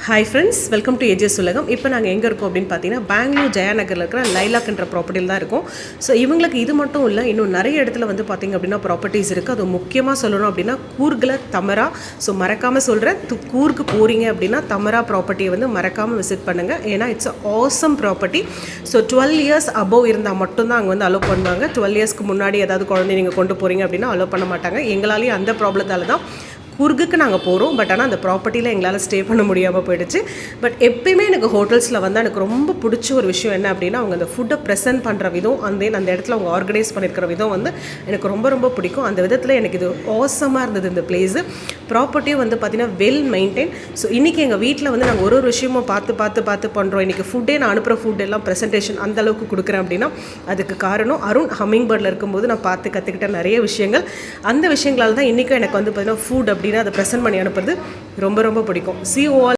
Hi friends, welcome to ஏஜஸ் உலகம். இப்போ நாங்கள் எங்கே இருக்கோம் அப்படின்னு பார்த்தீங்கன்னா, பெங்களூர் ஜெயாநகரில் இருக்கிற லைலாக்ன்ற ப்ராப்பர்ட்டியில் தான் இருக்கும். ஸோ இவங்களுக்கு இது மட்டும் இல்லை, இன்னும் நிறைய இடத்துல வந்து பார்த்திங்க அப்படின்னா ப்ராப்பர்ட்டிஸ் இருக்குது. அது முக்கியமாக சொல்லணும் அப்படின்னா கூர்கில் தமரா. ஸோ மறக்காமல் சொல்கிறேன், கூர்க்கு போகிறீங்க அப்படின்னா தமரா ப்ராப்பர்ட்டியை வந்து மறக்காமல் விசிட் பண்ணுங்கள். ஏன்னா it's awesome property. So 12 years above இருந்தால் மட்டும்தான் அங்கே வந்து அலோவ் பண்ணுவாங்க. 12 இயர்ஸ்க்கு முன்னாடி ஏதாவது குழந்தை நீங்கள் கொண்டு போகிறீங்க அப்படின்னா அலோவ் பண்ண மாட்டாங்க. எங்களாலேயும் அந்த ப்ராப்ளத்தால் தான் கூர்குக்கு நாங்கள் போகிறோம். பட் ஆனால் அந்த ப்ராப்பர்ட்டியில் எங்களால் ஸ்டே பண்ண முடியாமல் போயிடுச்சு. பட் எப்பயுமே எனக்கு ஹோட்டல்ஸில் வந்து எனக்கு ரொம்ப பிடிச்ச ஒரு விஷயம் என்ன அப்படின்னா, அவங்க அந்த ஃபுட்டை ப்ரெசென்ட் பண்ணுற விதம், அந்த இடத்துல அவங்க ஆர்கனைஸ் பண்ணியிருக்கிற விதம் வந்து எனக்கு ரொம்ப ரொம்ப பிடிக்கும். அந்த விதத்தில் எனக்கு இது ஆசமாக இருந்தது இந்த பிளேஸு. ப்ராப்பர்ட்டியும் வந்து பார்த்திங்கன்னா வெல் மெயின்டைன். ஸோ இன்றைக்கி எங்கள் வீட்டில் வந்து நாங்கள் ஒரு விஷயமும் பார்த்து பண்ணுறோம். இன்றைக்கி ஃபுட்டே நான் அனுப்புகிற ஃபுட் எல்லாம் ப்ரெசன்டேஷன் அந்தளவுக்கு கொடுக்குறேன் அப்படின்னா அதுக்கு காரணம் அருண் ஹம்மிங் பேர்டில் இருக்கும்போது நான் பார்த்து கற்றுக்கிட்ட நிறைய விஷயங்கள். அந்த விஷயங்களால் தான் இன்றைக்கும் எனக்கு வந்து பார்த்திங்கன்னா ஃபுட் அப்படின்னா அதை ப்ரெசென்ட் பண்ணி அனுப்புறது ரொம்ப ரொம்ப பிடிக்கும். See you all.